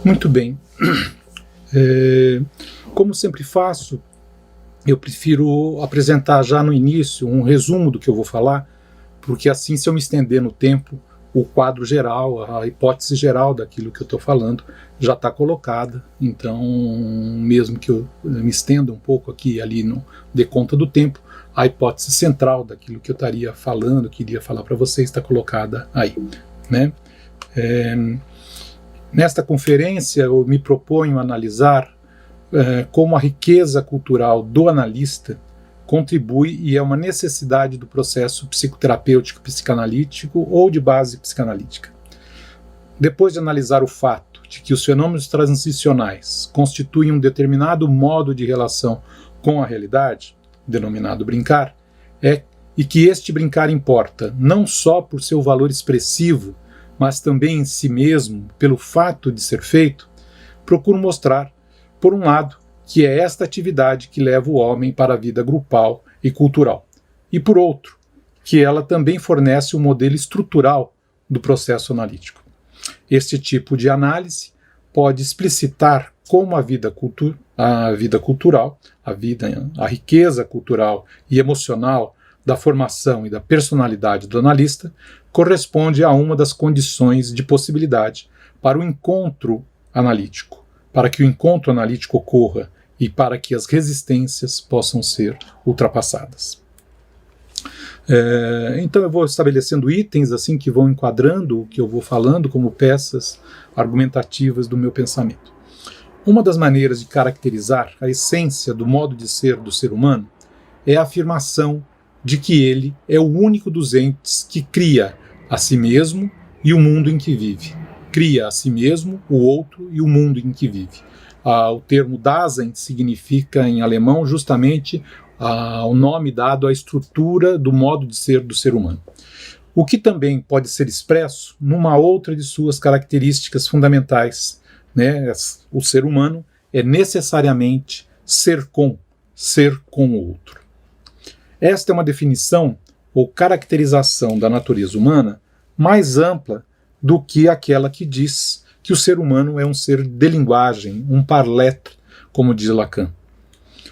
Muito bem. Como sempre faço, eu prefiro apresentar já no início um resumo do que eu vou falar, porque assim, se eu me estender no tempo, o quadro geral, a hipótese geral daquilo que eu estou falando já está colocada. Então, mesmo que eu me estenda um pouco aqui e ali, não dê conta do tempo, a hipótese central daquilo que eu estaria falando, que iria falar para vocês, está colocada aí, né? Nesta conferência, eu me proponho analisar como a riqueza cultural do analista contribui e é uma necessidade do processo psicoterapêutico psicanalítico ou de base psicanalítica. Depois de analisar o fato de que os fenômenos transicionais constituem um determinado modo de relação com a realidade, denominado brincar, e que este brincar importa não só por seu valor expressivo, mas também em si mesmo, pelo fato de ser feito, procuro mostrar, por um lado, que é esta atividade que leva o homem para a vida grupal e cultural, e por outro, que ela também fornece um modelo estrutural do processo analítico. Este tipo de análise pode explicitar como a riqueza cultural e emocional da formação e da personalidade do analista corresponde a uma das condições de possibilidade para o encontro analítico, para que o encontro analítico ocorra e para que as resistências possam ser ultrapassadas. Então eu vou estabelecendo itens assim que vão enquadrando o que eu vou falando como peças argumentativas do meu pensamento. Uma das maneiras de caracterizar a essência do modo de ser do ser humano é a afirmação de que ele é o único dos entes que cria a si mesmo e o mundo em que vive. Cria a si mesmo, o outro e o mundo em que vive. O termo Dasein significa, em alemão, justamente o nome dado à estrutura do modo de ser do ser humano. O que também pode ser expresso numa outra de suas características fundamentais, né? O ser humano é necessariamente ser com o outro. Esta é uma definição ou caracterização da natureza humana mais ampla do que aquela que diz que o ser humano é um ser de linguagem, um par-l'être, como diz Lacan.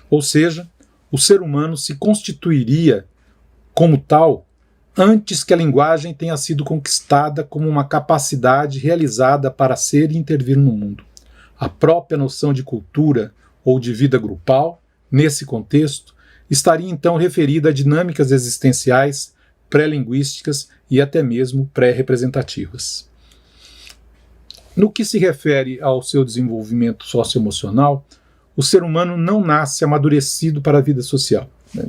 Ou seja, o ser humano se constituiria como tal antes que a linguagem tenha sido conquistada como uma capacidade realizada para ser e intervir no mundo. A própria noção de cultura ou de vida grupal, nesse contexto, estaria então referida a dinâmicas existenciais, pré-linguísticas e até mesmo pré-representativas. No que se refere ao seu desenvolvimento socioemocional, o ser humano não nasce amadurecido para a vida social, né?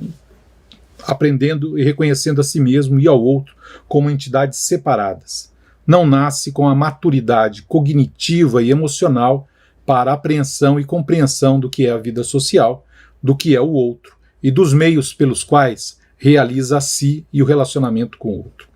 Aprendendo e reconhecendo a si mesmo e ao outro como entidades separadas. Não nasce com a maturidade cognitiva e emocional para a apreensão e compreensão do que é a vida social, do que é o outro e dos meios pelos quais realiza a si e o relacionamento com o outro.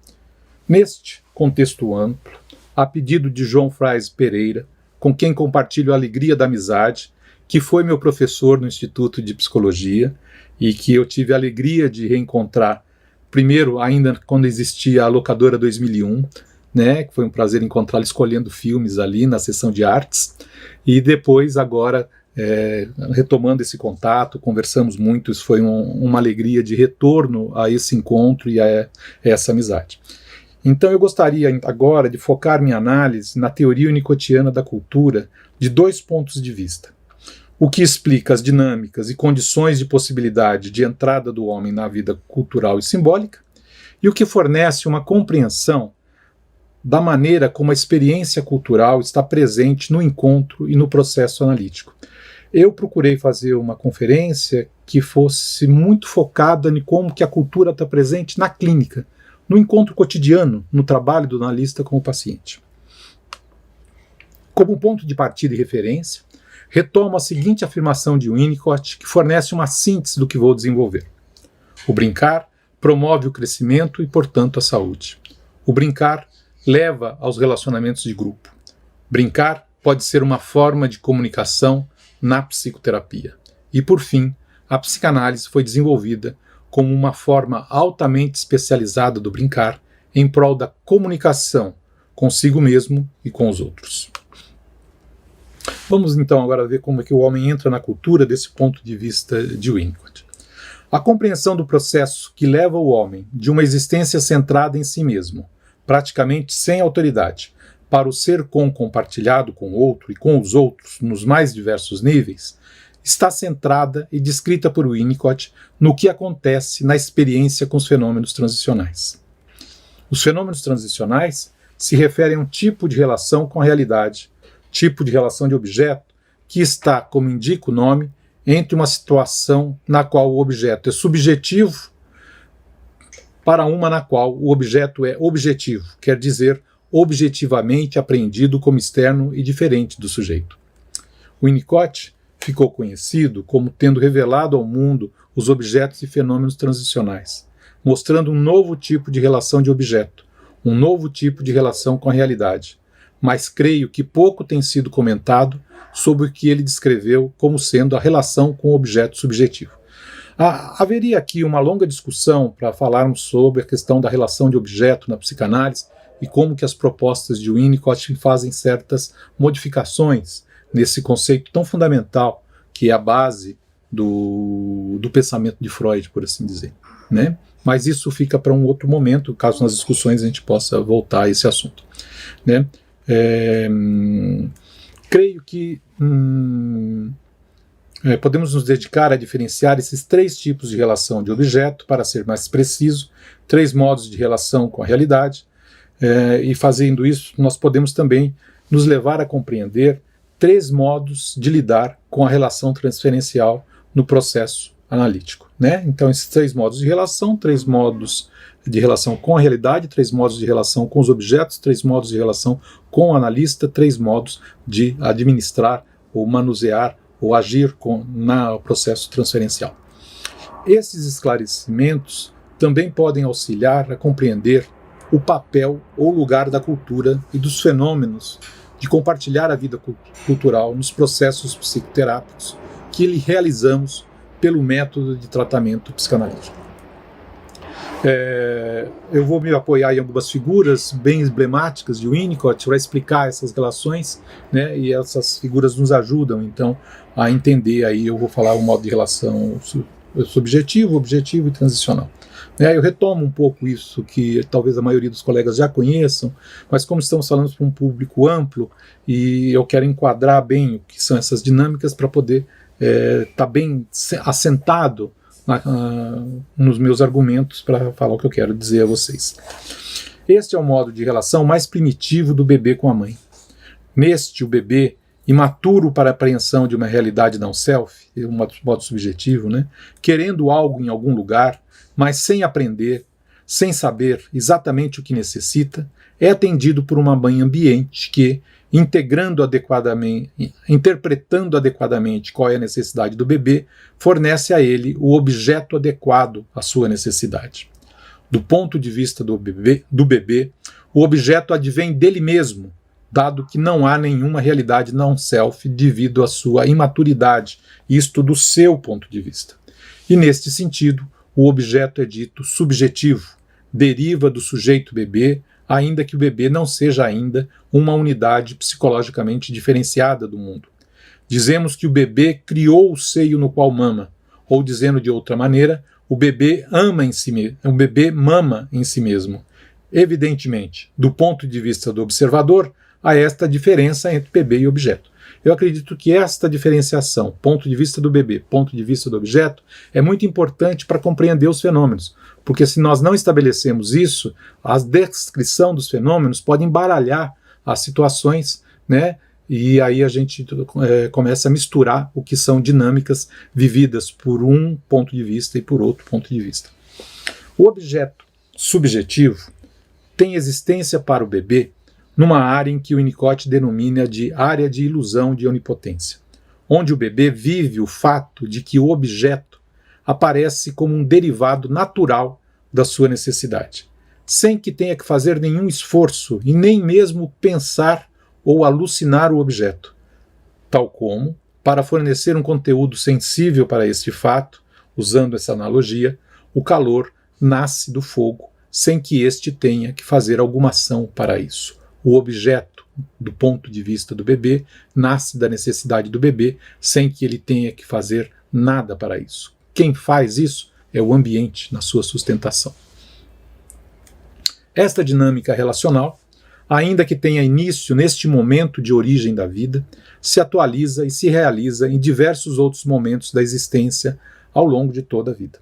Neste contexto amplo, a pedido de João Frais Pereira, com quem compartilho a alegria da amizade, que foi meu professor no Instituto de Psicologia e que eu tive a alegria de reencontrar, primeiro ainda quando existia a Locadora 2001, né, que foi um prazer encontrá-lo escolhendo filmes ali na seção de artes, e depois agora retomando esse contato, conversamos muito, isso foi uma alegria de retorno a esse encontro e a essa amizade. Então eu gostaria agora de focar minha análise na teoria unicotiana da cultura de dois pontos de vista. O que explica as dinâmicas e condições de possibilidade de entrada do homem na vida cultural e simbólica, e o que fornece uma compreensão da maneira como a experiência cultural está presente no encontro e no processo analítico. Eu procurei fazer uma conferência que fosse muito focada em como que a cultura está presente na clínica, no encontro cotidiano, no trabalho do analista com o paciente. Como ponto de partida e referência, retomo a seguinte afirmação de Winnicott, que fornece uma síntese do que vou desenvolver. O brincar promove o crescimento e, portanto, a saúde. O brincar leva aos relacionamentos de grupo. Brincar pode ser uma forma de comunicação na psicoterapia. E, por fim, a psicanálise foi desenvolvida como uma forma altamente especializada do brincar em prol da comunicação consigo mesmo e com os outros. Vamos então agora ver como é que o homem entra na cultura desse ponto de vista de Winnicott. A compreensão do processo que leva o homem de uma existência centrada em si mesmo, praticamente sem autoridade, para o ser compartilhado com o outro e com os outros nos mais diversos níveis, está centrada e descrita por Winnicott no que acontece na experiência com os fenômenos transicionais. Os fenômenos transicionais se referem a um tipo de relação com a realidade, tipo de relação de objeto, que está, como indica o nome, entre uma situação na qual o objeto é subjetivo para uma na qual o objeto é objetivo, quer dizer, objetivamente apreendido como externo e diferente do sujeito. Winnicott ficou conhecido como tendo revelado ao mundo os objetos e fenômenos transicionais, mostrando um novo tipo de relação de objeto, um novo tipo de relação com a realidade, mas creio que pouco tem sido comentado sobre o que ele descreveu como sendo a relação com o objeto subjetivo. Haveria aqui uma longa discussão para falarmos sobre a questão da relação de objeto na psicanálise e como que as propostas de Winnicott fazem certas modificações nesse conceito tão fundamental que é a base do pensamento de Freud, por assim dizer, né? Mas isso fica para um outro momento, caso nas discussões a gente possa voltar a esse assunto, né? Creio que podemos nos dedicar a diferenciar esses três tipos de relação de objeto, para ser mais preciso, três modos de relação com a realidade, e fazendo isso nós podemos também nos levar a compreender três modos de lidar com a relação transferencial no processo analítico, né? Então esses três modos de relação, três modos de relação com a realidade, três modos de relação com os objetos, três modos de relação com o analista, três modos de administrar ou manusear ou agir no processo transferencial. Esses esclarecimentos também podem auxiliar a compreender o papel ou lugar da cultura e dos fenômenos de compartilhar a vida cultural nos processos psicoterápicos que realizamos pelo método de tratamento psicanalítico. Eu vou me apoiar em algumas figuras bem emblemáticas de Winnicott para explicar essas relações, né, e essas figuras nos ajudam, então, a entender. Aí eu vou falar o modo de relação subjetivo, objetivo e transicional. Eu retomo um pouco isso que talvez a maioria dos colegas já conheçam, mas como estamos falando para um público amplo, e eu quero enquadrar bem o que são essas dinâmicas para poder estar bem assentado nos meus argumentos para falar o que eu quero dizer a vocês. Este é o modo de relação mais primitivo do bebê com a mãe. Neste, o bebê, imaturo para a apreensão de uma realidade não self, um modo subjetivo, né, querendo algo em algum lugar, mas sem aprender, sem saber exatamente o que necessita, é atendido por uma mãe ambiente que, interpretando adequadamente qual é a necessidade do bebê, fornece a ele o objeto adequado à sua necessidade. Do ponto de vista do bebê, o objeto advém dele mesmo, dado que não há nenhuma realidade não-self devido à sua imaturidade, isto do seu ponto de vista. E neste sentido, o objeto é dito subjetivo, deriva do sujeito bebê, ainda que o bebê não seja ainda uma unidade psicologicamente diferenciada do mundo. Dizemos que o bebê criou o seio no qual mama, ou dizendo de outra maneira, o bebê mama em si mesmo. Evidentemente, do ponto de vista do observador, há esta diferença entre bebê e objeto. Eu acredito que esta diferenciação, ponto de vista do bebê, ponto de vista do objeto, é muito importante para compreender os fenômenos, porque se nós não estabelecemos isso, a descrição dos fenômenos pode embaralhar as situações, né? E aí a gente começa a misturar o que são dinâmicas vividas por um ponto de vista e por outro ponto de vista. O objeto subjetivo tem existência para o bebê numa área em que o Winnicott denomina de área de ilusão de onipotência, onde o bebê vive o fato de que o objeto aparece como um derivado natural da sua necessidade, sem que tenha que fazer nenhum esforço e nem mesmo pensar ou alucinar o objeto, tal como, para fornecer um conteúdo sensível para este fato, usando essa analogia, o calor nasce do fogo sem que este tenha que fazer alguma ação para isso. O objeto, do ponto de vista do bebê, nasce da necessidade do bebê, sem que ele tenha que fazer nada para isso. Quem faz isso é o ambiente na sua sustentação. Esta dinâmica relacional, ainda que tenha início neste momento de origem da vida, se atualiza e se realiza em diversos outros momentos da existência ao longo de toda a vida.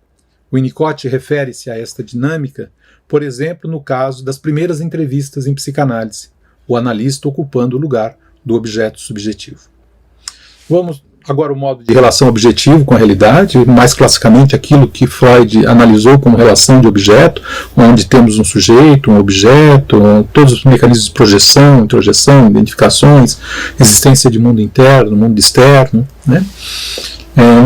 O Winnicott refere-se a esta dinâmica, por exemplo, no caso das primeiras entrevistas em psicanálise, o analista ocupando o lugar do objeto subjetivo. Vamos agora ao modo de relação objetivo com a realidade, mais classicamente aquilo que Freud analisou como relação de objeto, onde temos um sujeito, um objeto, todos os mecanismos de projeção, introjeção, identificações, existência de mundo interno, mundo externo, né?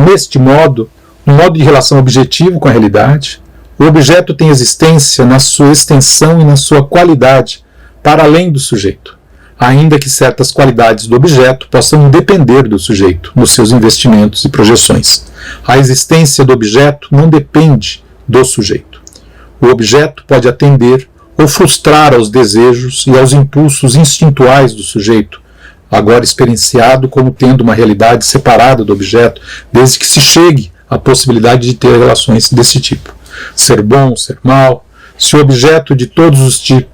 Neste modo, no modo de relação objetivo com a realidade, o objeto tem existência na sua extensão e na sua qualidade, para além do sujeito, ainda que certas qualidades do objeto possam depender do sujeito, nos seus investimentos e projeções. A existência do objeto não depende do sujeito. O objeto pode atender ou frustrar aos desejos e aos impulsos instintuais do sujeito, agora experienciado como tendo uma realidade separada do objeto, desde que se chegue à possibilidade de ter relações desse tipo. Ser bom, ser mal, se o objeto de todos os tipos,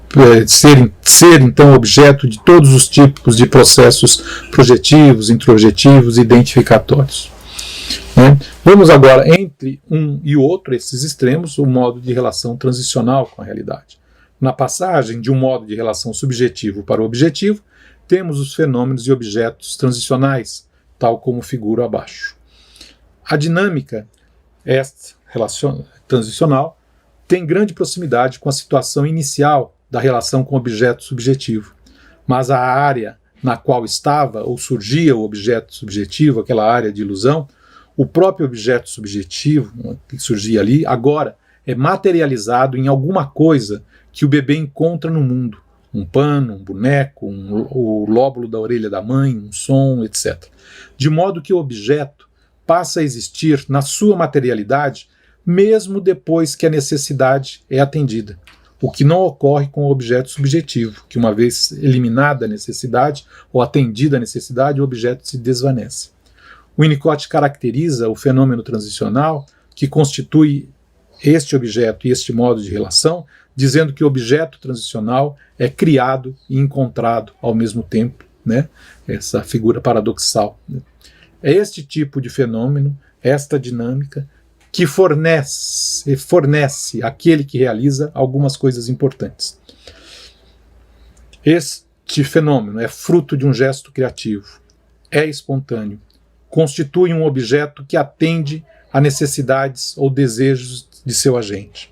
ser então objeto de todos os tipos de processos projetivos, introjetivos e identificatórios. Vamos agora, entre um e outro, esses extremos, o modo de relação transicional com a realidade. Na passagem de um modo de relação subjetivo para o objetivo, temos os fenômenos e objetos transicionais, tal como figuro abaixo. A dinâmica transicional tem grande proximidade com a situação inicial da relação com o objeto subjetivo, mas a área na qual estava ou surgia o objeto subjetivo, aquela área de ilusão, o próprio objeto subjetivo que surgia ali, agora é materializado em alguma coisa que o bebê encontra no mundo, um pano, um boneco, o lóbulo da orelha da mãe, um som, etc. De modo que o objeto passa a existir na sua materialidade mesmo depois que a necessidade é atendida, o que não ocorre com o objeto subjetivo, que uma vez eliminada a necessidade ou atendida a necessidade, o objeto se desvanece. O Winnicott caracteriza o fenômeno transicional que constitui este objeto e este modo de relação, dizendo que o objeto transicional é criado e encontrado ao mesmo tempo, né? Essa figura paradoxal. Né? É este tipo de fenômeno, esta dinâmica, que fornece àquele que realiza algumas coisas importantes. Este fenômeno é fruto de um gesto criativo, é espontâneo, constitui um objeto que atende a necessidades ou desejos de seu agente.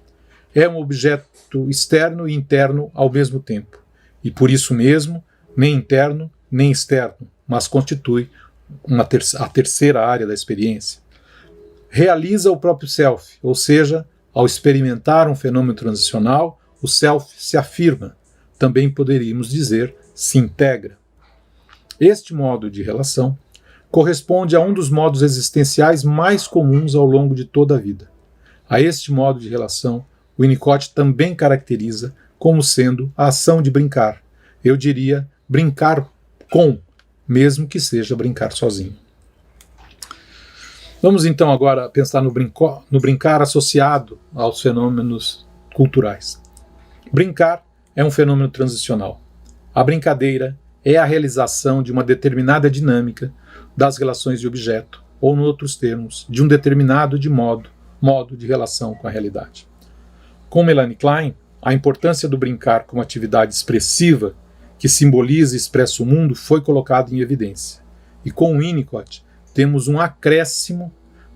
É um objeto externo e interno ao mesmo tempo, e por isso mesmo, nem interno nem externo, mas constitui a terceira área da experiência. Realiza o próprio self, ou seja, ao experimentar um fenômeno transicional, o self se afirma, também poderíamos dizer, se integra. Este modo de relação corresponde a um dos modos existenciais mais comuns ao longo de toda a vida. A este modo de relação, o Winnicott também caracteriza como sendo a ação de brincar. Eu diria brincar com, mesmo que seja brincar sozinho. Vamos então agora pensar no brincar associado aos fenômenos culturais. Brincar é um fenômeno transicional. A brincadeira é a realização de uma determinada dinâmica das relações de objeto, ou, em outros termos, de um determinado modo de relação com a realidade. Com Melanie Klein, a importância do brincar como atividade expressiva que simboliza e expressa o mundo foi colocada em evidência. E com Winnicott, temos um acréscimo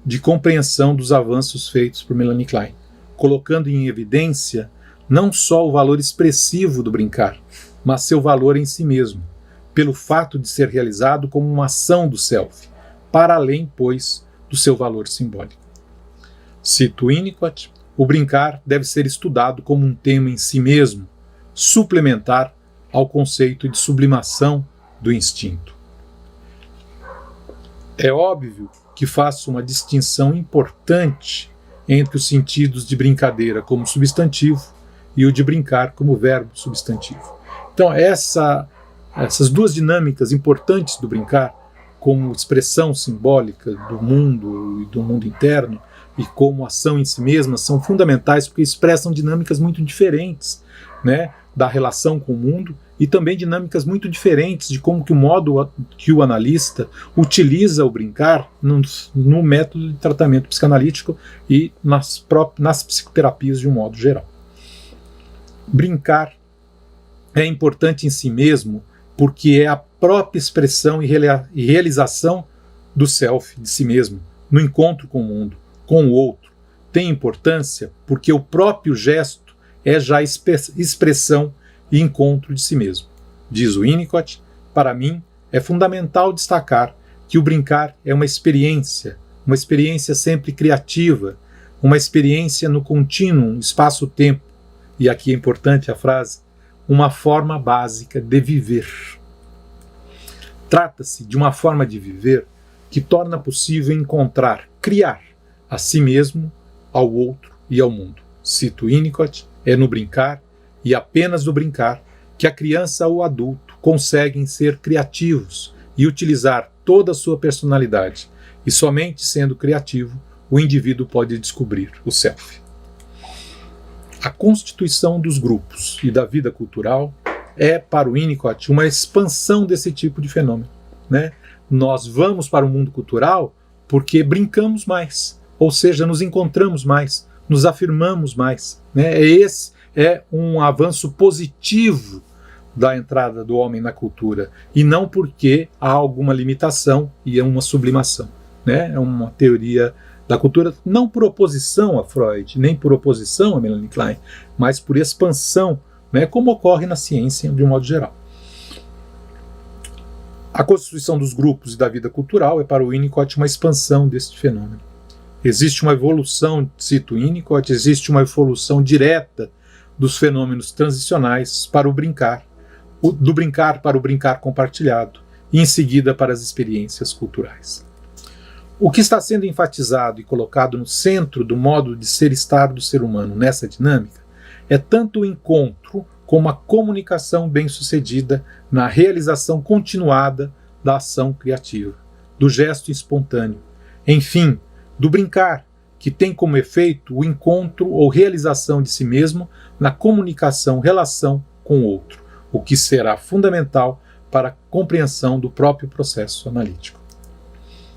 de compreensão dos avanços feitos por Melanie Klein, colocando em evidência não só o valor expressivo do brincar, mas seu valor em si mesmo, pelo fato de ser realizado como uma ação do self, para além, pois, do seu valor simbólico. Cito Winnicott, o brincar deve ser estudado como um tema em si mesmo, suplementar ao conceito de sublimação do instinto. É óbvio que faço uma distinção importante entre os sentidos de brincadeira como substantivo e o de brincar como verbo substantivo. Então, essa essas duas dinâmicas importantes do brincar, como expressão simbólica do mundo e do mundo interno, e como ação em si mesma, são fundamentais porque expressam dinâmicas muito diferentes, né, da relação com o mundo, e também dinâmicas muito diferentes de como que o modo que o analista utiliza o brincar no método de tratamento psicanalítico e nas psicoterapias de um modo geral. Brincar é importante em si mesmo porque é a própria expressão e realização do self, de si mesmo, no encontro com o mundo, com o outro. Tem importância porque o próprio gesto é já expressão e encontro de si mesmo. Diz o Winnicott, para mim é fundamental destacar que o brincar é uma experiência sempre criativa, uma experiência no contínuo espaço-tempo, e aqui é importante a frase, uma forma básica de viver. Trata-se de uma forma de viver que torna possível encontrar, criar a si mesmo, ao outro e ao mundo. Cito Winnicott, é no brincar, e apenas no brincar, que a criança ou o adulto conseguem ser criativos e utilizar toda a sua personalidade. E somente sendo criativo, o indivíduo pode descobrir o self. A constituição dos grupos e da vida cultural é, para o Winnicott, uma expansão desse tipo de fenômeno, né? Nós vamos para o mundo cultural porque brincamos mais, ou seja, nos encontramos mais, nos afirmamos mais, né? Esse é um avanço positivo da entrada do homem na cultura, e não porque há alguma limitação e é uma sublimação, né? É uma teoria da cultura, não por oposição a Freud, nem por oposição a Melanie Klein, mas por expansão, né, como ocorre na ciência de um modo geral. A constituição dos grupos e da vida cultural é para o Winnicott uma expansão deste fenômeno. Existe uma evolução, cito Winnicott, existe uma evolução direta dos fenômenos transicionais para o brincar, do brincar para o brincar compartilhado, e em seguida para as experiências culturais. O que está sendo enfatizado e colocado no centro do modo de ser estar do ser humano nessa dinâmica é tanto o encontro como a comunicação bem-sucedida na realização continuada da ação criativa, do gesto espontâneo, enfim, do brincar, que tem como efeito o encontro ou realização de si mesmo na comunicação, relação com o outro, o que será fundamental para a compreensão do próprio processo analítico.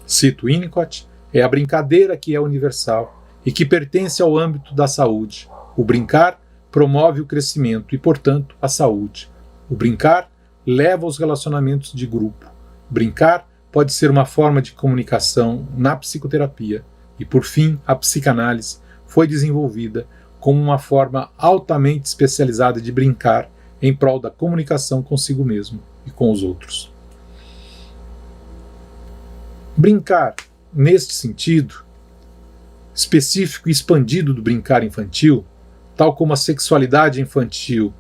Cito Winnicott, é a brincadeira que é universal e que pertence ao âmbito da saúde. O brincar promove o crescimento e, portanto, a saúde. O brincar leva aos relacionamentos de grupo. Brincar pode ser uma forma de comunicação na psicoterapia e, por fim, a psicanálise foi desenvolvida como uma forma altamente especializada de brincar em prol da comunicação consigo mesmo e com os outros. Brincar, neste sentido, específico e expandido do brincar infantil, tal como a sexualidade infantil,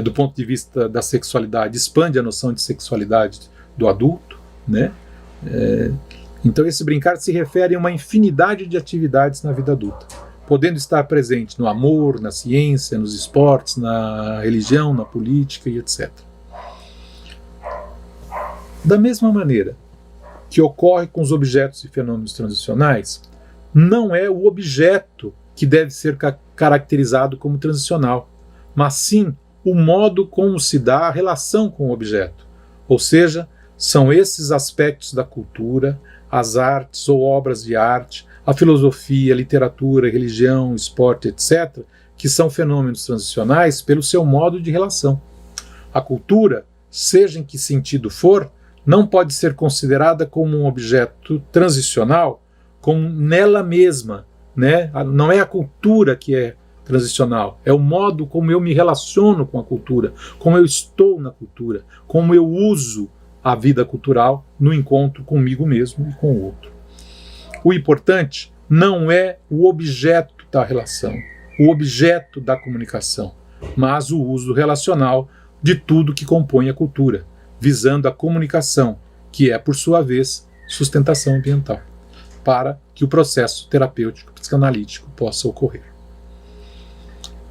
do ponto de vista da sexualidade, expande a noção de sexualidade do adulto, né? Então esse brincar se refere a uma infinidade de atividades na vida adulta, podendo estar presente no amor, na ciência, nos esportes, na religião, na política e etc. Da mesma maneira que ocorre com os objetos e fenômenos transicionais, não é o objeto que deve ser caracterizado como transicional, mas sim o modo como se dá a relação com o objeto. Ou seja, são esses aspectos da cultura, as artes ou obras de arte, a filosofia, a literatura, a religião, o esporte, etc., que são fenômenos transicionais pelo seu modo de relação. A cultura, seja em que sentido for, não pode ser considerada como um objeto transicional, como nela mesma, né? Não é a cultura que é transicional, é o modo como eu me relaciono com a cultura, como eu estou na cultura, como eu uso a vida cultural no encontro comigo mesmo e com o outro. O importante não é o objeto da relação, o objeto da comunicação, mas o uso relacional de tudo que compõe a cultura, visando a comunicação, que é, por sua vez, sustentação ambiental, para que o processo terapêutico psicanalítico possa ocorrer.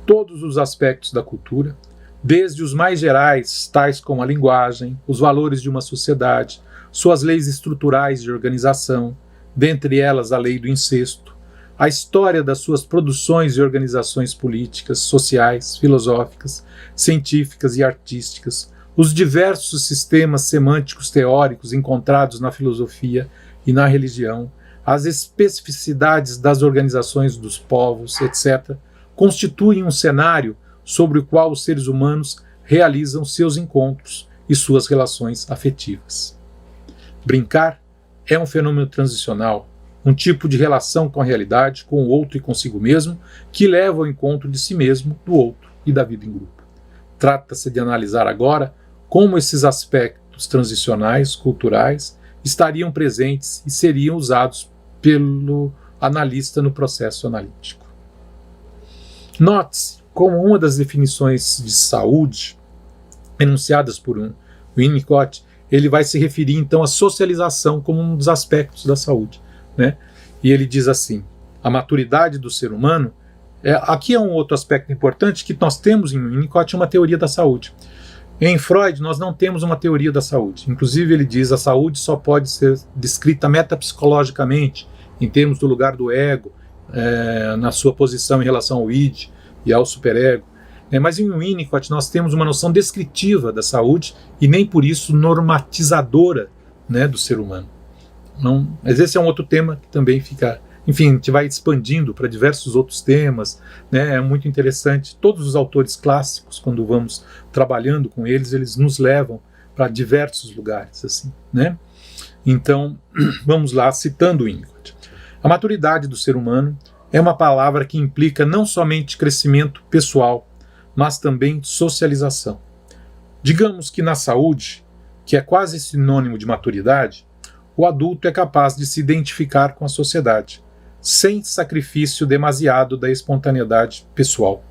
Todos os aspectos da cultura desde os mais gerais, tais como a linguagem, os valores de uma sociedade, suas leis estruturais de organização, dentre elas a lei do incesto, a história das suas produções e organizações políticas, sociais, filosóficas, científicas e artísticas, os diversos sistemas semânticos teóricos encontrados na filosofia e na religião, as especificidades das organizações dos povos, etc., constituem um cenário sobre o qual os seres humanos realizam seus encontros e suas relações afetivas. Brincar é um fenômeno transicional, um tipo de relação com a realidade, com o outro e consigo mesmo, que leva ao encontro de si mesmo, do outro e da vida em grupo. Trata-se de analisar agora como esses aspectos transicionais, culturais, estariam presentes e seriam usados pelo analista no processo analítico. Note-se como uma das definições de saúde enunciadas por Winnicott, ele vai se referir então à socialização como um dos aspectos da saúde, né? E ele diz assim: a maturidade do ser humano, aqui é um outro aspecto importante, que nós temos em Winnicott uma teoria da saúde. Em Freud nós não temos uma teoria da saúde, inclusive ele diz a saúde só pode ser descrita metapsicologicamente, em termos do lugar do ego, na sua posição em relação ao id e ao superego. Mas em Winnicott nós temos uma noção descritiva da saúde e nem por isso normatizadora, né, do ser humano. Não, mas esse é um outro tema que também fica... Enfim, a gente vai expandindo para diversos outros temas, né? É muito interessante. Todos os autores clássicos, quando vamos trabalhando com eles, eles nos levam para diversos lugares, assim, né? Então, vamos lá, citando Winnicott. A maturidade do ser humano é uma palavra que implica não somente crescimento pessoal, mas também socialização. Digamos que na saúde, que é quase sinônimo de maturidade, o adulto é capaz de se identificar com a sociedade, sem sacrifício demasiado da espontaneidade pessoal.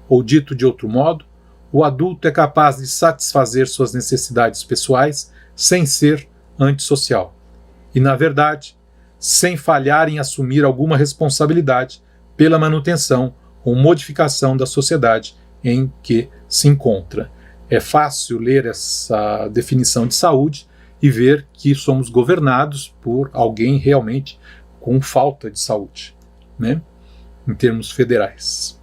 Ou dito de outro modo, o adulto é capaz de satisfazer suas necessidades pessoais sem ser antissocial. E, na verdade, sem falhar em assumir alguma responsabilidade pela manutenção ou modificação da sociedade em que se encontra. É fácil ler essa definição de saúde e ver que somos governados por alguém realmente com falta de saúde, né, em termos federais.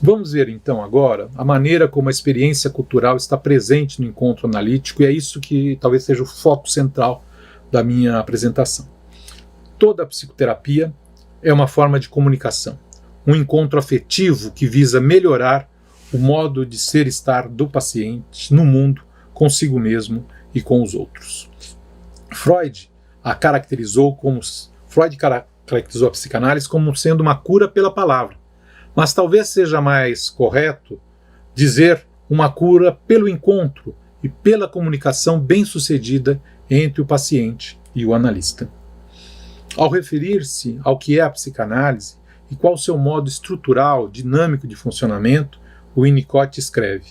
Vamos ver então agora a maneira como a experiência cultural está presente no encontro analítico, e é isso que talvez seja o foco central da minha apresentação. Toda a psicoterapia é uma forma de comunicação, um encontro afetivo que visa melhorar o modo de ser e estar do paciente no mundo, consigo mesmo e com os outros. Freud caracterizou a psicanálise como sendo uma cura pela palavra, mas talvez seja mais correto dizer uma cura pelo encontro e pela comunicação bem-sucedida entre o paciente e o analista. Ao referir-se ao que é a psicanálise e qual o seu modo estrutural, dinâmico de funcionamento, o Winnicott escreve: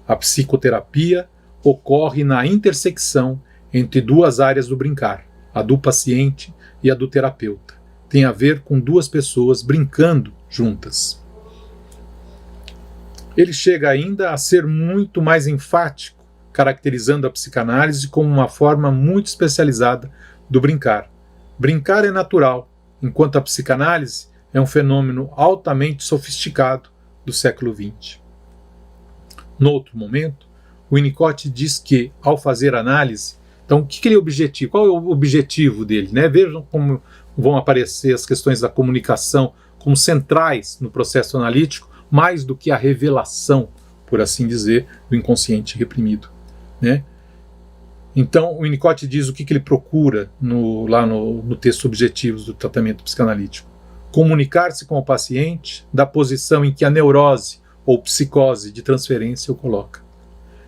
a psicoterapia ocorre na intersecção entre duas áreas do brincar, a do paciente e a do terapeuta. Tem a ver com duas pessoas brincando juntas. Ele chega ainda a ser muito mais enfático, caracterizando a psicanálise como uma forma muito especializada do brincar. Brincar é natural, enquanto a psicanálise é um fenômeno altamente sofisticado do século XX. No outro momento, Winnicott diz que, ao fazer análise, então, o que ele é o objetivo? Qual é o objetivo dele, né? Vejam como vão aparecer as questões da comunicação como centrais no processo analítico, mais do que a revelação, por assim dizer, do inconsciente reprimido, né? Então, o Winnicott diz o que ele procura lá no texto Objetivos do Tratamento Psicanalítico. Comunicar-se com o paciente da posição em que a neurose ou psicose de transferência o coloca.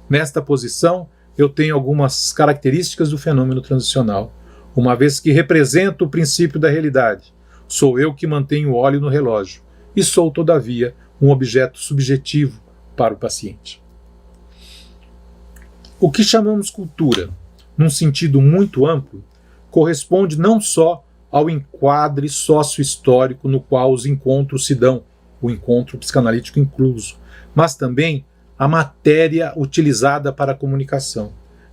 Nesta posição, eu tenho algumas características do fenômeno transicional, uma vez que represento o princípio da realidade. Sou eu que mantenho o óleo no relógio e sou, todavia, um objeto subjetivo para o paciente. O que chamamos cultura, num sentido muito amplo, corresponde não só ao enquadre sócio-histórico no qual os encontros se dão o encontro psicanalítico incluso, mas também a matéria utilizada para a comunicação,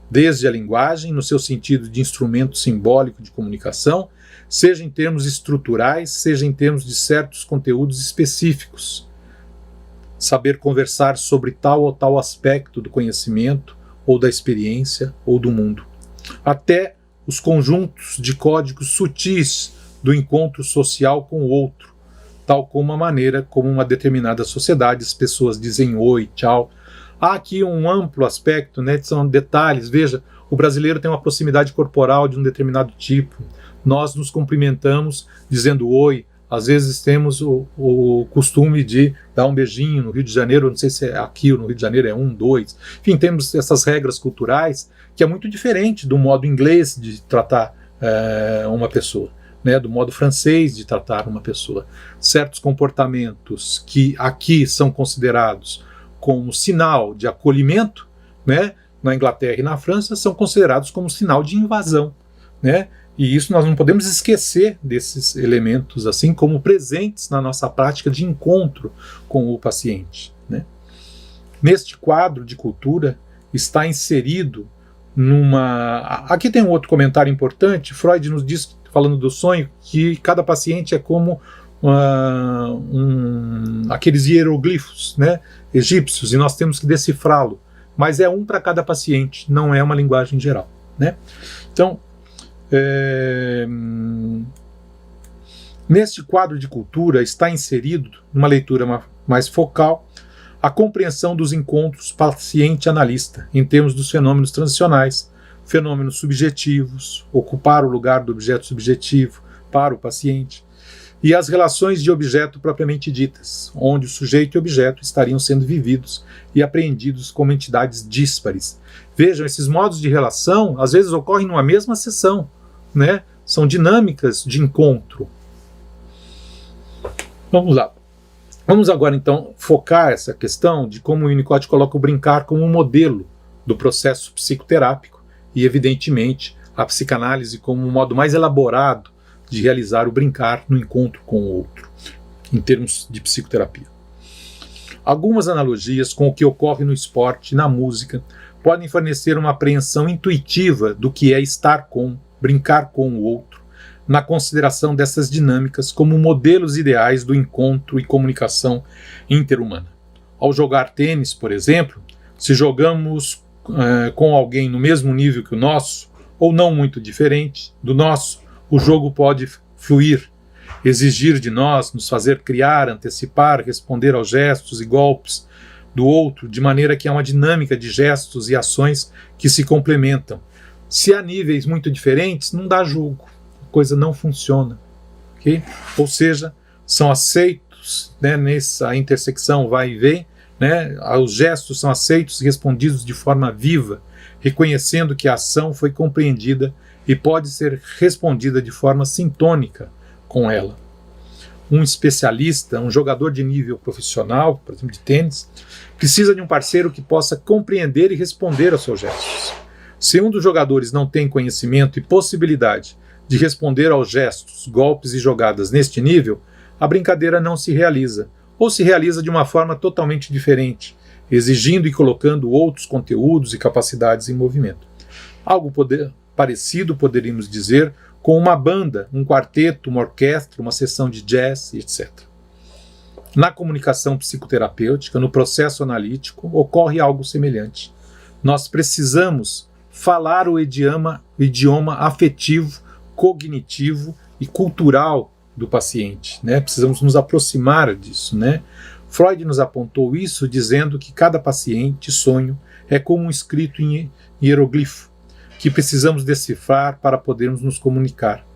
desde a linguagem, no seu sentido de instrumento simbólico de comunicação, seja em termos estruturais, seja em termos de certos conteúdos específicos. Saber conversar sobre tal ou tal aspecto do conhecimento, ou da experiência, ou do mundo. Até os conjuntos de códigos sutis do encontro social com o outro, tal como a maneira como uma determinada sociedade as pessoas dizem oi, tchau. Há aqui um amplo aspecto, né, são detalhes. Veja, o brasileiro tem uma proximidade corporal de um determinado tipo. Nós nos cumprimentamos dizendo oi. Às vezes temos o costume de dar um beijinho no Rio de Janeiro, não sei se é aqui ou no Rio de Janeiro é 1, 2. Enfim, temos essas regras culturais que é muito diferente do modo inglês de tratar uma pessoa, né, do modo francês de tratar uma pessoa. Certos comportamentos que aqui são considerados como sinal de acolhimento, né, na Inglaterra e na França, são considerados como sinal de invasão, né? E isso nós não podemos esquecer desses elementos, assim como presentes na nossa prática de encontro com o paciente, né? Neste quadro de cultura está inserido numa... Aqui tem um outro comentário importante. Freud nos diz, falando do sonho, que cada paciente é como aqueles hieroglifos, né, egípcios, e nós temos que decifrá-lo. Mas é um para cada paciente, não é uma linguagem geral, né? Então, neste quadro de cultura está inserido, numa leitura mais focal, a compreensão dos encontros paciente-analista, em termos dos fenômenos transicionais, fenômenos subjetivos, ocupar o lugar do objeto subjetivo para o paciente, e as relações de objeto propriamente ditas, onde o sujeito e objeto estariam sendo vividos e apreendidos como entidades díspares. Vejam, esses modos de relação às vezes ocorrem numa mesma sessão, né? São dinâmicas de encontro. Vamos lá. Vamos agora então focar essa questão de como o Winnicott coloca o brincar como um modelo do processo psicoterápico e, evidentemente, a psicanálise como um modo mais elaborado de realizar o brincar no encontro com o outro, em termos de psicoterapia. Algumas analogias com o que ocorre no esporte e na música podem fornecer uma apreensão intuitiva do que é estar com, brincar com o outro, na consideração dessas dinâmicas como modelos ideais do encontro e comunicação interhumana. Ao jogar tênis, por exemplo, se jogamos com alguém no mesmo nível que o nosso, ou não muito diferente do nosso, o jogo pode fluir, exigir de nós, nos fazer criar, antecipar, responder aos gestos e golpes do outro, de maneira que há uma dinâmica de gestos e ações que se complementam. Se há níveis muito diferentes, não dá jogo, a coisa não funciona. Okay? Ou seja, são aceitos, né, nessa intersecção vai e vem, né, os gestos são aceitos e respondidos de forma viva, reconhecendo que a ação foi compreendida e pode ser respondida de forma sintônica com ela. Um especialista, um jogador de nível profissional, por exemplo, de tênis, precisa de um parceiro que possa compreender e responder aos seus gestos. Se um dos jogadores não tem conhecimento e possibilidade de responder aos gestos, golpes e jogadas neste nível, a brincadeira não se realiza, ou se realiza de uma forma totalmente diferente, exigindo e colocando outros conteúdos e capacidades em movimento. Algo parecido poderíamos dizer com uma banda, um quarteto, uma orquestra, uma sessão de jazz, etc. Na comunicação psicoterapêutica, no processo analítico, ocorre algo semelhante. Nós precisamos falar o idioma afetivo, cognitivo e cultural do paciente, né? Precisamos nos aproximar disso, né? Freud nos apontou isso dizendo que cada paciente sonho é como um escrito em hieroglifo, que precisamos decifrar para podermos nos comunicar.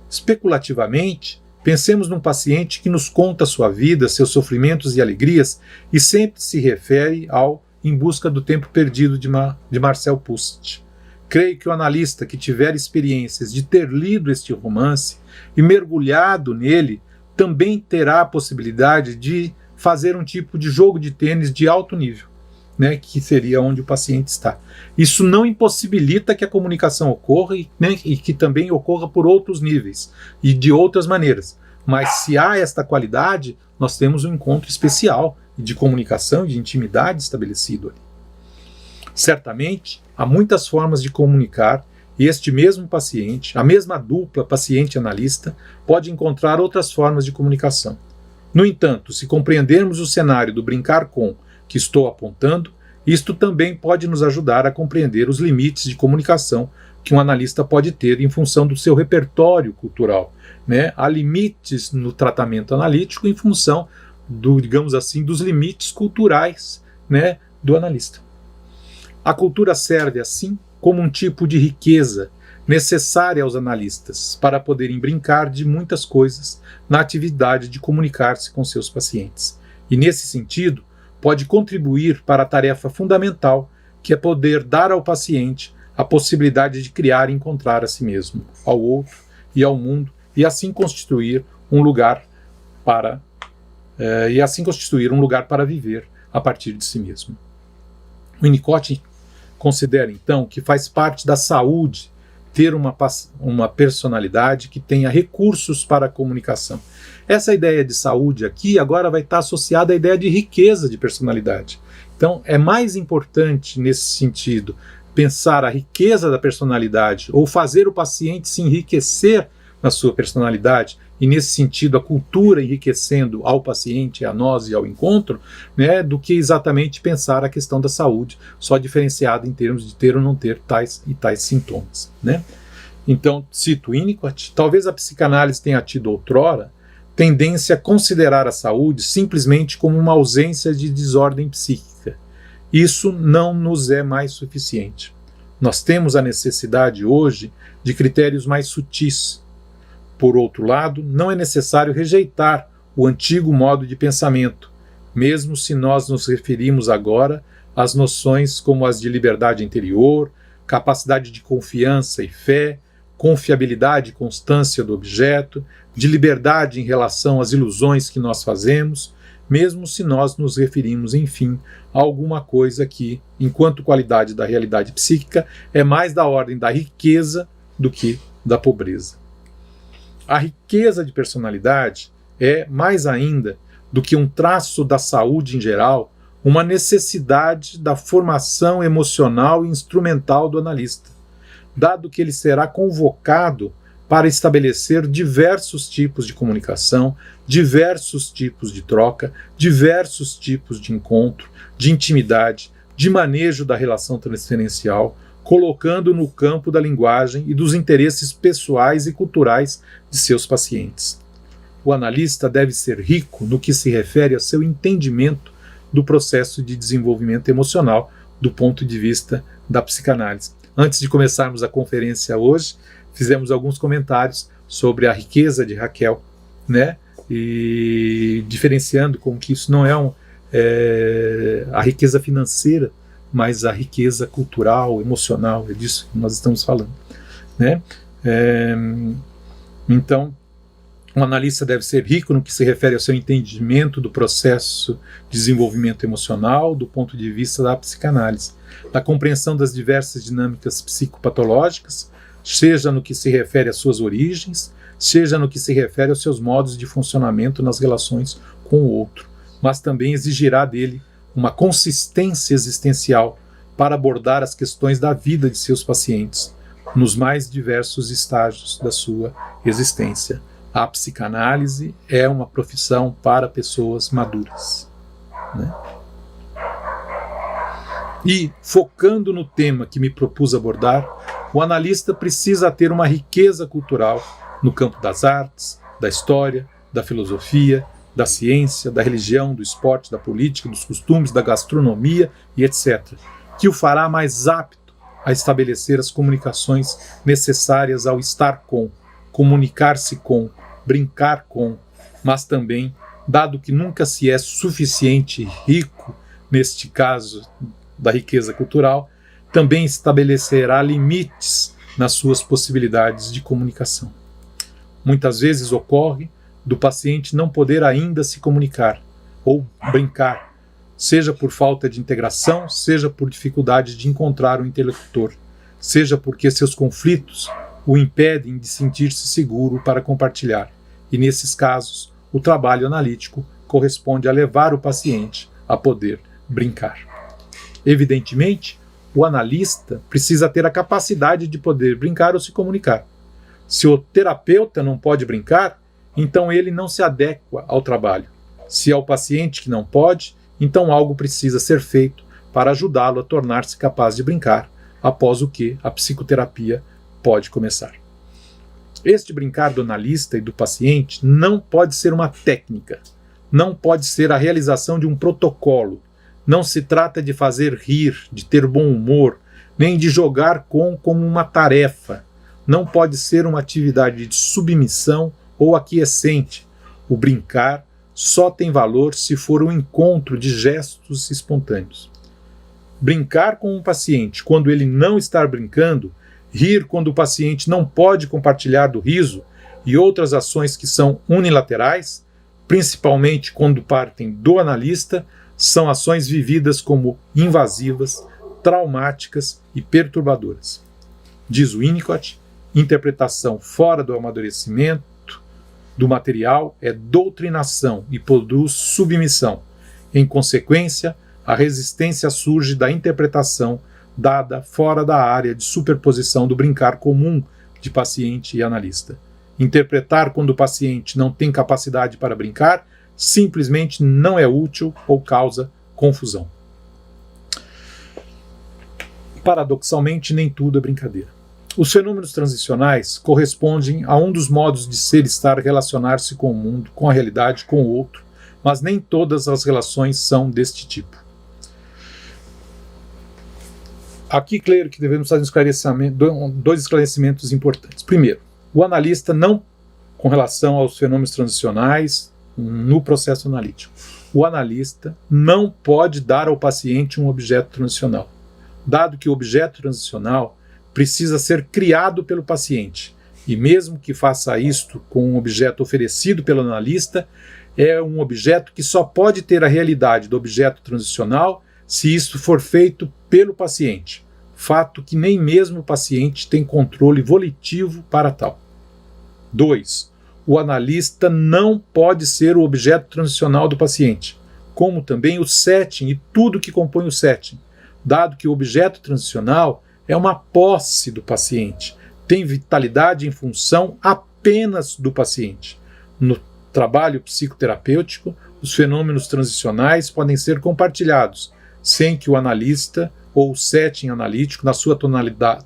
Especulativamente, pensemos num paciente que nos conta sua vida, seus sofrimentos e alegrias e sempre se refere ao Em Busca do Tempo Perdido de Marcel Proust. Creio que o analista que tiver experiências de ter lido este romance e mergulhado nele também terá a possibilidade de fazer um tipo de jogo de tênis de alto nível, né, que seria onde o paciente está. Isso não impossibilita que a comunicação ocorra e que também ocorra por outros níveis e de outras maneiras, Mas se há esta qualidade, nós temos um encontro especial de comunicação e de intimidade estabelecido ali. Certamente, há muitas formas de comunicar e este mesmo paciente, a mesma dupla paciente-analista, pode encontrar outras formas de comunicação. No entanto, se compreendermos o cenário do brincar com que estou apontando, isto também pode nos ajudar a compreender os limites de comunicação que um analista pode ter em função do seu repertório cultural. Há limites no tratamento analítico em função digamos assim, dos limites culturais, do analista. A cultura serve, assim, como um tipo de riqueza necessária aos analistas para poderem brincar de muitas coisas na atividade de comunicar-se com seus pacientes. E, nesse sentido, pode contribuir para a tarefa fundamental, que é poder dar ao paciente a possibilidade de criar e encontrar a si mesmo, ao outro e ao mundo, e assim constituir um lugar para viver a partir de si mesmo. O Winnicott considera, então, que faz parte da saúde ter uma personalidade que tenha recursos para a comunicação. Essa ideia de saúde aqui agora vai estar associada à ideia de riqueza de personalidade. Então, é mais importante, nesse sentido, pensar a riqueza da personalidade ou fazer o paciente se enriquecer na sua personalidade, e nesse sentido a cultura enriquecendo ao paciente, a nós e ao encontro, do que exatamente pensar a questão da saúde, só diferenciada em termos de ter ou não ter tais e tais sintomas. Então, cito Winnicott, talvez a psicanálise tenha tido outrora tendência a considerar a saúde simplesmente como uma ausência de desordem psíquica. Isso não nos é mais suficiente. Nós temos a necessidade hoje de critérios mais sutis. Por outro lado, não é necessário rejeitar o antigo modo de pensamento, mesmo se nós nos referimos agora às noções como as de liberdade interior, capacidade de confiança e fé, confiabilidade e constância do objeto, de liberdade em relação às ilusões que nós fazemos, mesmo se nós nos referimos, enfim, a alguma coisa que, enquanto qualidade da realidade psíquica, é mais da ordem da riqueza do que da pobreza. A riqueza de personalidade é, mais ainda do que um traço da saúde em geral, uma necessidade da formação emocional e instrumental do analista, dado que ele será convocado para estabelecer diversos tipos de comunicação, diversos tipos de troca, diversos tipos de encontro, de intimidade, de manejo da relação transferencial, colocando no campo da linguagem e dos interesses pessoais e culturais de seus pacientes. O analista deve ser rico no que se refere ao seu entendimento do processo de desenvolvimento emocional do ponto de vista da psicanálise. Antes de começarmos a conferência hoje, fizemos alguns comentários sobre a riqueza de Raquel, e diferenciando como que isso não é a riqueza financeira, mas a riqueza cultural, emocional, é disso que nós estamos falando. Então, um analista deve ser rico no que se refere ao seu entendimento do processo de desenvolvimento emocional do ponto de vista da psicanálise, da compreensão das diversas dinâmicas psicopatológicas, seja no que se refere às suas origens, seja no que se refere aos seus modos de funcionamento nas relações com o outro, mas também exigirá dele uma consistência existencial para abordar as questões da vida de seus pacientes, nos mais diversos estágios da sua existência. A psicanálise é uma profissão para pessoas maduras. E, focando no tema que me propus abordar, o analista precisa ter uma riqueza cultural no campo das artes, da história, da filosofia, da ciência, da religião, do esporte, da política, dos costumes, da gastronomia e etc., que o fará mais apto a estabelecer as comunicações necessárias ao estar com, comunicar-se com, brincar com, mas também, dado que nunca se é suficiente rico, neste caso da riqueza cultural, também estabelecerá limites nas suas possibilidades de comunicação. Muitas vezes ocorre do paciente não poder ainda se comunicar ou brincar, seja por falta de integração, seja por dificuldade de encontrar um interlocutor, seja porque seus conflitos o impedem de sentir-se seguro para compartilhar. e nesses casos, o trabalho analítico corresponde a levar o paciente a poder brincar. Evidentemente, o analista precisa ter a capacidade de poder brincar ou se comunicar. Se o terapeuta não pode brincar, então ele não se adequa ao trabalho. Se é o paciente que não pode, então algo precisa ser feito para ajudá-lo a tornar-se capaz de brincar, após o que a psicoterapia pode começar. Este brincar do analista e do paciente não pode ser uma técnica, não pode ser a realização de um protocolo. Não se trata de fazer rir, de ter bom humor, nem de jogar como uma tarefa. Não pode ser uma atividade de submissão ou aquiescente. O brincar só tem valor se for um encontro de gestos espontâneos. Brincar com um paciente quando ele não está brincando, rir quando o paciente não pode compartilhar do riso e outras ações que são unilaterais, principalmente quando partem do analista, são ações vividas como invasivas, traumáticas e perturbadoras. Diz Winnicott, interpretação fora do amadurecimento do material é doutrinação e produz submissão. Em consequência, a resistência surge da interpretação dada fora da área de superposição do brincar comum de paciente e analista. Interpretar quando o paciente não tem capacidade para brincar simplesmente não é útil ou causa confusão. Paradoxalmente, nem tudo é brincadeira. Os fenômenos transicionais correspondem a um dos modos de ser e estar, relacionar-se com o mundo, com a realidade, com o outro, mas nem todas as relações são deste tipo. Aqui, claro que devemos fazer dois esclarecimentos importantes. Primeiro, o analista não, com relação aos fenômenos transicionais, no processo analítico, o analista não pode dar ao paciente um objeto transicional, dado que o objeto transicional precisa ser criado pelo paciente, e mesmo que faça isto com um objeto oferecido pelo analista, é um objeto que só pode ter a realidade do objeto transicional se isto for feito pelo paciente, fato que nem mesmo o paciente tem controle volitivo para tal. 2. O analista não pode ser o objeto transicional do paciente, como também o setting e tudo que compõe o setting, dado que o objeto transicional é uma posse do paciente, tem vitalidade em função apenas do paciente. No trabalho psicoterapêutico, os fenômenos transicionais podem ser compartilhados, sem que o analista ou o setting analítico, na sua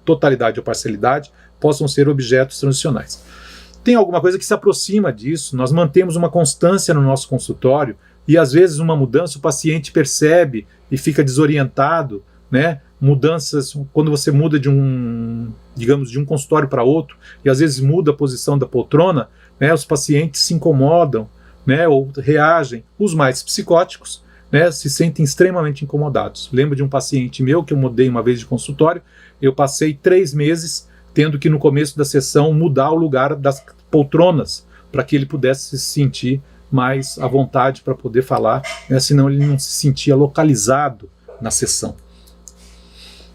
totalidade ou parcialidade, possam ser objetos transicionais. Tem alguma coisa que se aproxima disso, nós mantemos uma constância no nosso consultório e às vezes uma mudança o paciente percebe e fica desorientado, né? Mudanças, quando você muda de um consultório para outro e às vezes muda a posição da poltrona, né? Os pacientes se incomodam, né? Ou reagem. Os mais psicóticos, né? Se sentem extremamente incomodados. Lembro de um paciente meu que eu mudei uma vez de consultório, eu passei 3 meses tendo que no começo da sessão mudar o lugar das poltronas para que ele pudesse se sentir mais à vontade para poder falar, né? Senão ele não se sentia localizado na sessão.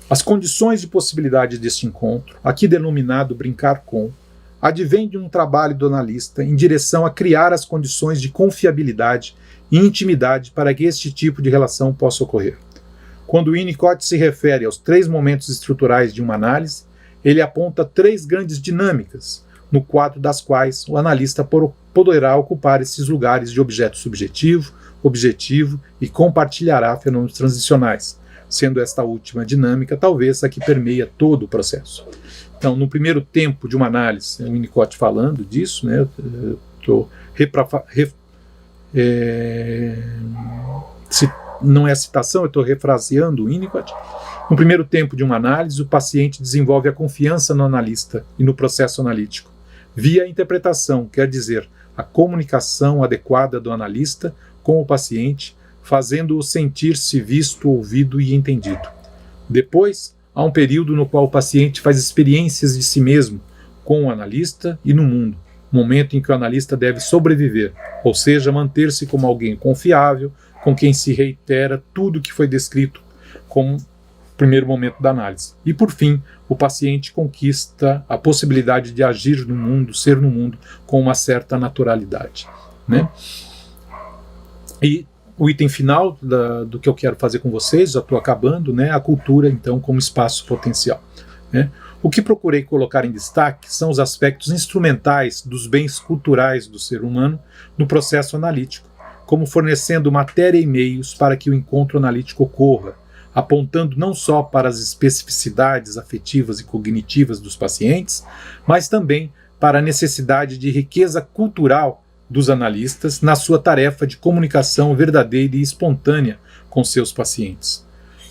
As condições de possibilidade deste encontro, aqui denominado brincar com, advém de um trabalho do analista em direção a criar as condições de confiabilidade e intimidade para que este tipo de relação possa ocorrer. Quando Winnicott se refere aos 3 momentos estruturais de uma análise, ele aponta 3 grandes dinâmicas, no quadro das quais o analista poderá ocupar esses lugares de objeto subjetivo, objetivo e compartilhará fenômenos transicionais, sendo esta última dinâmica talvez a que permeia todo o processo. Então, no primeiro tempo de uma análise, o Winnicott falando disso, né, não é citação, eu estou refraseando o Winnicott. No primeiro tempo de uma análise, o paciente desenvolve a confiança no analista e no processo analítico, via a interpretação, quer dizer, a comunicação adequada do analista com o paciente, fazendo-o sentir-se visto, ouvido e entendido. Depois, há um período no qual o paciente faz experiências de si mesmo, com o analista e no mundo, momento em que o analista deve sobreviver, ou seja, manter-se como alguém confiável, com quem se reitera tudo que foi descrito como primeiro momento da análise. E por fim, o paciente conquista a possibilidade de agir no mundo, ser no mundo, com uma certa naturalidade, né? E o item final do que eu quero fazer com vocês, já estou acabando, né? A cultura, então, como espaço potencial, né? O que procurei colocar em destaque são os aspectos instrumentais dos bens culturais do ser humano no processo analítico, como fornecendo matéria e meios para que o encontro analítico ocorra, apontando não só para as especificidades afetivas e cognitivas dos pacientes, mas também para a necessidade de riqueza cultural dos analistas na sua tarefa de comunicação verdadeira e espontânea com seus pacientes.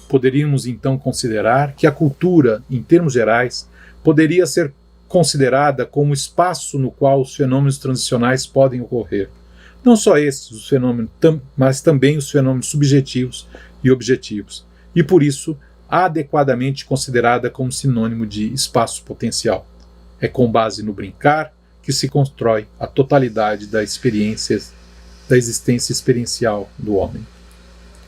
Poderíamos então considerar que a cultura, em termos gerais, poderia ser considerada como espaço no qual os fenômenos transicionais podem ocorrer. Não só esses, os fenômenos, mas também os fenômenos subjetivos e objetivos, e por isso adequadamente considerada como sinônimo de espaço potencial. É com base no brincar que se constrói a totalidade da existência experiencial do homem.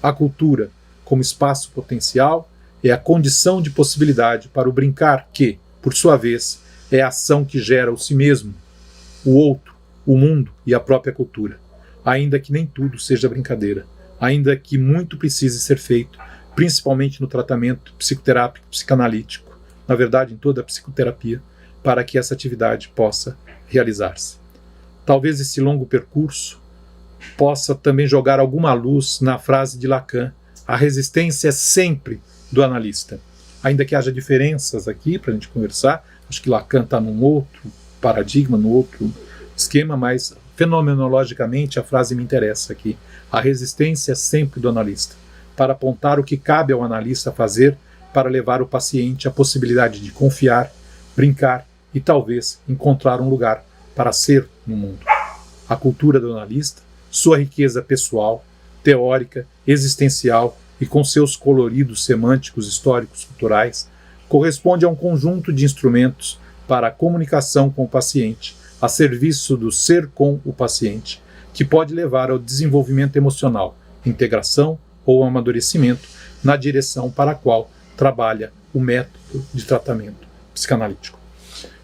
A cultura, como espaço potencial, é a condição de possibilidade para o brincar que, por sua vez, é a ação que gera o si mesmo, o outro, o mundo e a própria cultura. Ainda que nem tudo seja brincadeira, ainda que muito precise ser feito, principalmente no tratamento psicoterápico, psicanalítico, na verdade em toda a psicoterapia, para que essa atividade possa realizar-se. Talvez esse longo percurso possa também jogar alguma luz na frase de Lacan: a resistência é sempre do analista. Ainda que haja diferenças aqui para a gente conversar, acho que Lacan está num outro paradigma, num outro esquema, mas fenomenologicamente a frase me interessa aqui. A resistência é sempre do analista, para apontar o que cabe ao analista fazer para levar o paciente à possibilidade de confiar, brincar e talvez encontrar um lugar para ser no mundo. A cultura do analista, sua riqueza pessoal, teórica, existencial e com seus coloridos semânticos, históricos, culturais, corresponde a um conjunto de instrumentos para a comunicação com o paciente, a serviço do ser com o paciente, que pode levar ao desenvolvimento emocional, integração ou amadurecimento na direção para a qual trabalha o método de tratamento psicanalítico.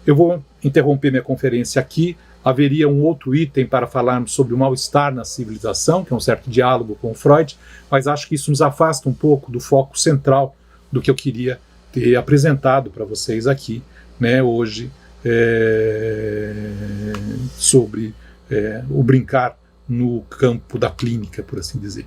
Eu vou interromper minha conferência aqui. Haveria um outro item para falarmos sobre o mal-estar na civilização, que é um certo diálogo com Freud, mas acho que isso nos afasta um pouco do foco central do que eu queria ter apresentado para vocês aqui, né, hoje, sobre o brincar no campo da clínica, por assim dizer.